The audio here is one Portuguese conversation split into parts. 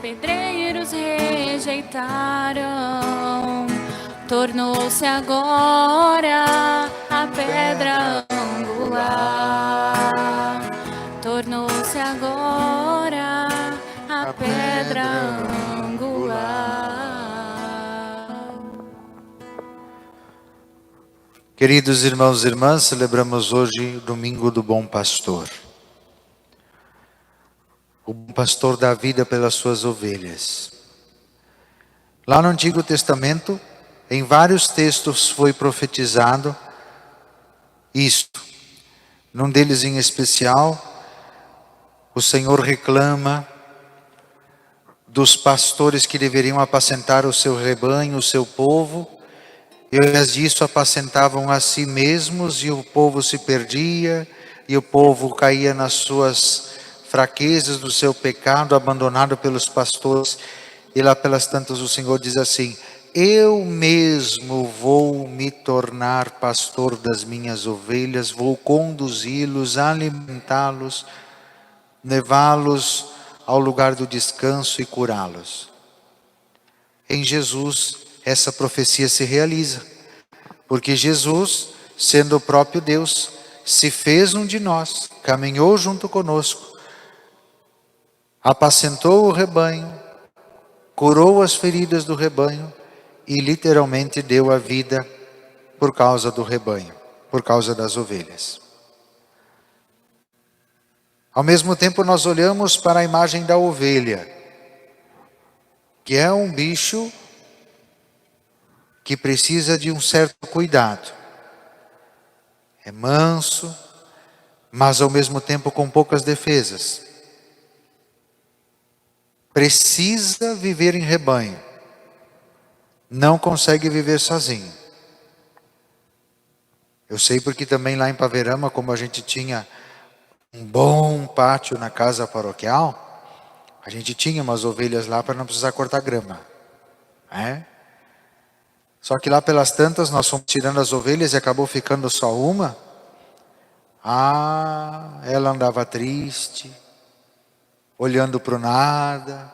pedreiros rejeitaram, tornou-se agora a pedra angular. Tornou-se agora a pedra angular. Queridos irmãos e irmãs, celebramos hoje o Domingo do Bom Pastor. O bom pastor dá vida pelas suas ovelhas. Lá no Antigo Testamento, em vários textos foi profetizado isto. Num deles em especial, o Senhor reclama dos pastores que deveriam apacentar o seu rebanho, o seu povo, e ao invés disso apacentavam a si mesmos, e o povo se perdia, e o povo caía nas suas fraquezas, do seu pecado, abandonado pelos pastores. E lá pelas tantas o Senhor diz assim: eu mesmo vou me tornar pastor das minhas ovelhas, vou conduzi-los, alimentá-los, levá-los ao lugar do descanso e curá-los. Em Jesus, essa profecia se realiza, porque Jesus, sendo o próprio Deus, se fez um de nós, caminhou junto conosco, apacentou o rebanho, curou as feridas do rebanho e literalmente deu a vida por causa do rebanho, por causa das ovelhas. Ao mesmo tempo nós olhamos para a imagem da ovelha, que é um bicho que precisa de um certo cuidado. É manso, mas ao mesmo tempo com poucas defesas. Precisa viver em rebanho. Não consegue viver sozinho. Eu sei porque também lá em Paverama, como a gente tinha um bom pátio na casa paroquial, a gente tinha umas ovelhas lá para não precisar cortar grama. Só que lá pelas tantas nós fomos tirando as ovelhas e acabou ficando só uma. Ela andava triste, olhando para o nada,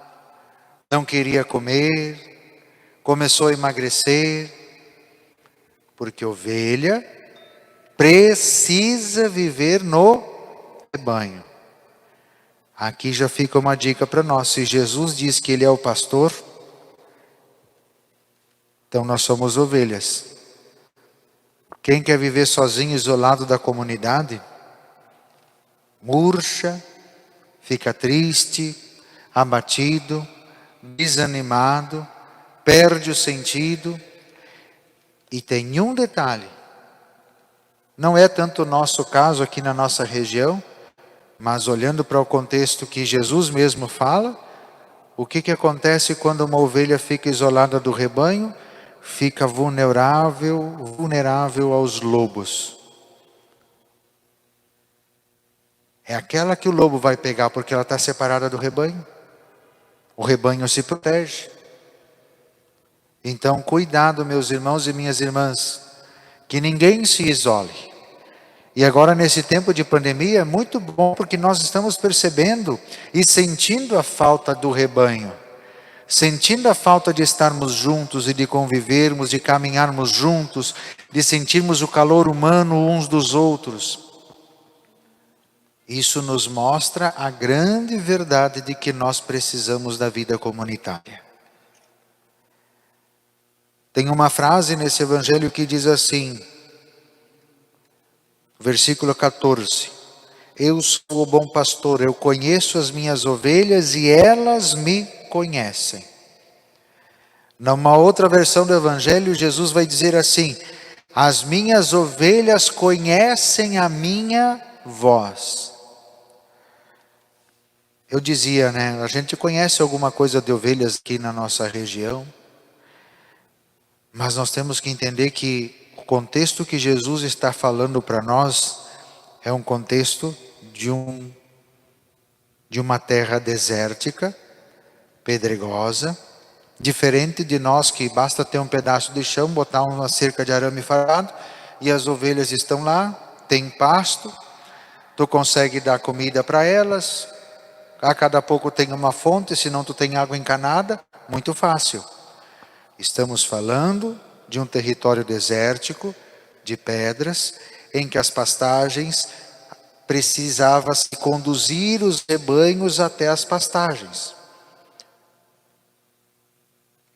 não queria comer, começou a emagrecer, porque ovelha precisa viver no rebanho. Aqui já fica uma dica para nós: se Jesus diz que Ele é o pastor, então nós somos ovelhas. Quem quer viver sozinho, isolado da comunidade, murcha, fica triste, abatido, desanimado, perde o sentido. E tem um detalhe: não é tanto o nosso caso aqui na nossa região, mas olhando para o contexto que Jesus mesmo fala, o que acontece quando uma ovelha fica isolada do rebanho? Fica vulnerável aos lobos. É aquela que o lobo vai pegar porque ela está separada do rebanho. O rebanho se protege. Então, cuidado, meus irmãos e minhas irmãs, que ninguém se isole. E agora, nesse tempo de pandemia, é muito bom porque nós estamos percebendo e sentindo a falta do rebanho. Sentindo a falta de estarmos juntos e de convivermos, de caminharmos juntos, de sentirmos o calor humano uns dos outros. Isso nos mostra a grande verdade de que nós precisamos da vida comunitária. Tem uma frase nesse evangelho que diz assim, versículo 14: eu sou o bom pastor, eu conheço as minhas ovelhas e elas me conhecem. Numa outra versão do evangelho, Jesus vai dizer assim: as minhas ovelhas conhecem a minha voz. Eu dizia, a gente conhece alguma coisa de ovelhas aqui na nossa região, mas nós temos que entender que o contexto que Jesus está falando para nós é um contexto de uma terra desértica, pedregosa, diferente de nós que basta ter um pedaço de chão, botar uma cerca de arame farpado e as ovelhas estão lá, tem pasto, tu consegue dar comida para elas, a cada pouco tem uma fonte, senão tu tem água encanada. Muito fácil. Estamos falando de um território desértico, de pedras, em que as pastagens precisava se conduzir os rebanhos até as pastagens.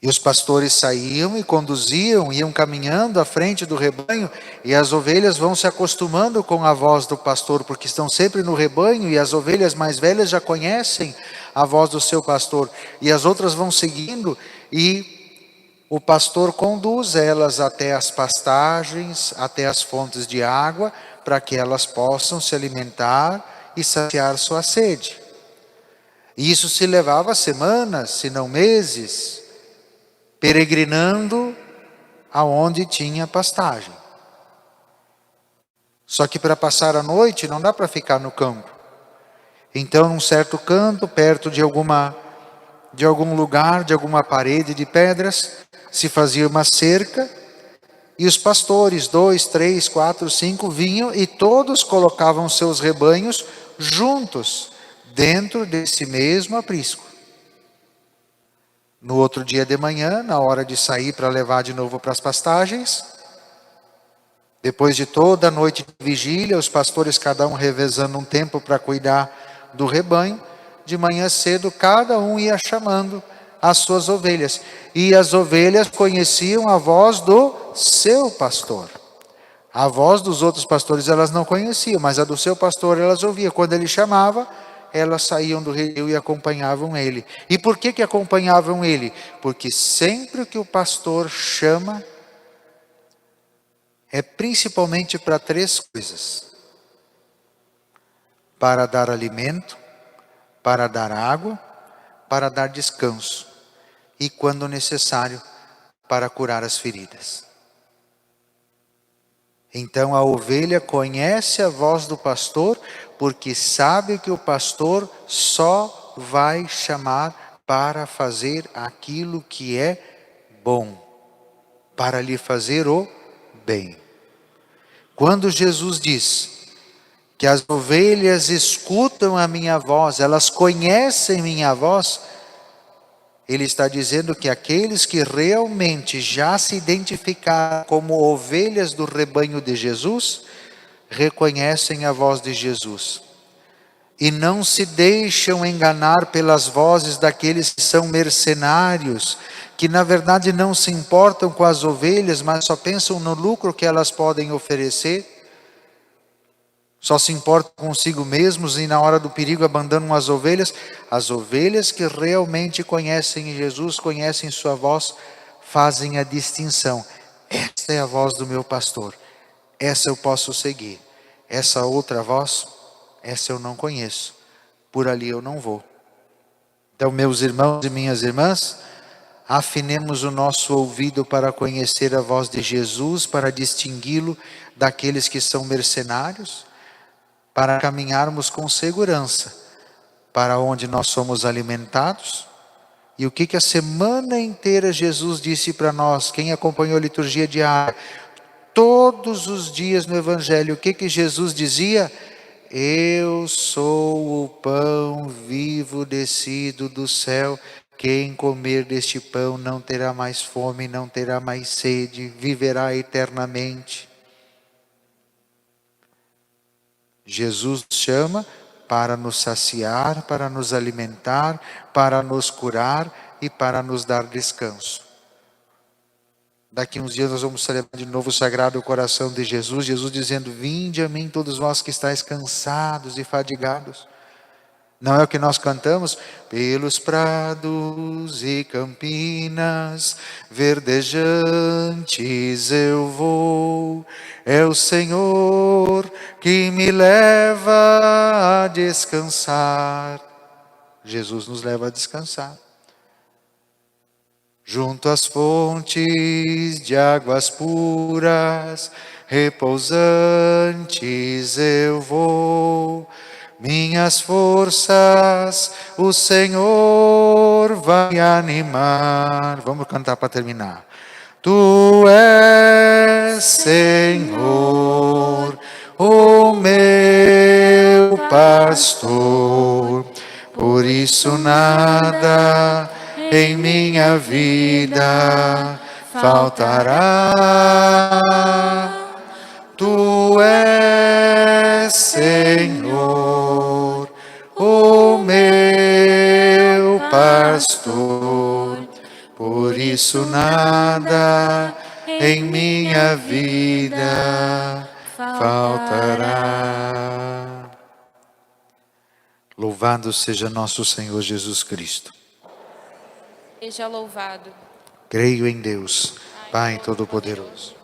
E os pastores saíam e conduziam, iam caminhando à frente do rebanho, e as ovelhas vão se acostumando com a voz do pastor, porque estão sempre no rebanho, e as ovelhas mais velhas já conhecem a voz do seu pastor, e as outras vão seguindo, e o pastor conduz elas até as pastagens, até as fontes de água, para que elas possam se alimentar e saciar sua sede. E isso se levava semanas, se não meses, peregrinando aonde tinha pastagem. Só que para passar a noite não dá para ficar no campo. Então, num certo canto, perto de algum lugar, de alguma parede de pedras, se fazia uma cerca, e os pastores, 2, 3, 4, 5, vinham e todos colocavam seus rebanhos juntos, dentro desse mesmo aprisco. No outro dia de manhã, na hora de sair para levar de novo para as pastagens, depois de toda a noite de vigília, os pastores cada um revezando um tempo para cuidar do rebanho, de manhã cedo cada um ia chamando as suas ovelhas. E as ovelhas conheciam a voz do seu pastor. A voz dos outros pastores elas não conheciam, mas a do seu pastor elas ouviam. Quando ele chamava, elas saíam do redil e acompanhavam ele. E por que acompanhavam ele? Porque sempre que o pastor chama, é principalmente para 3 coisas: para dar alimento, para dar água, para dar descanso, e quando necessário, para curar as feridas. Então a ovelha conhece a voz do pastor, porque sabe que o pastor só vai chamar para fazer aquilo que é bom, para lhe fazer o bem. Quando Jesus diz que as ovelhas escutam a minha voz, elas conhecem minha voz, Ele está dizendo que aqueles que realmente já se identificaram como ovelhas do rebanho de Jesus, reconhecem a voz de Jesus. E não se deixam enganar pelas vozes daqueles que são mercenários, que na verdade não se importam com as ovelhas, mas só pensam no lucro que elas podem oferecer. Só se importam consigo mesmos e na hora do perigo abandonam as ovelhas. As ovelhas que realmente conhecem Jesus, conhecem sua voz, fazem a distinção. Esta é a voz do meu pastor, essa eu posso seguir. Essa outra voz, essa eu não conheço, por ali eu não vou. Então, meus irmãos e minhas irmãs, afinemos o nosso ouvido para conhecer a voz de Jesus, para distingui-lo daqueles que são mercenários, para caminharmos com segurança para onde nós somos alimentados. E o que a semana inteira Jesus disse para nós, quem acompanhou a liturgia diária, todos os dias no Evangelho, o que Jesus dizia? Eu sou o pão vivo descido do céu, quem comer deste pão não terá mais fome, não terá mais sede, viverá eternamente. Jesus nos chama para nos saciar, para nos alimentar, para nos curar e para nos dar descanso. Daqui uns dias nós vamos celebrar de novo o Sagrado Coração de Jesus. Jesus dizendo, vinde a mim todos vós que estáis cansados e fadigados. Não é o que nós cantamos? Pelos prados e campinas verdejantes eu vou. É o Senhor que me leva a descansar. Jesus nos leva a descansar. Junto às fontes de águas puras, repousantes eu vou. Minhas forças o Senhor vai animar. Vamos cantar para terminar. Tu és, Senhor, o meu pastor, por isso nada em minha vida faltará. Tu és, Senhor, o meu pastor, por isso nada em minha vida faltará. Louvado seja nosso Senhor Jesus Cristo. Seja louvado. Creio em Deus, Pai Todo-Poderoso,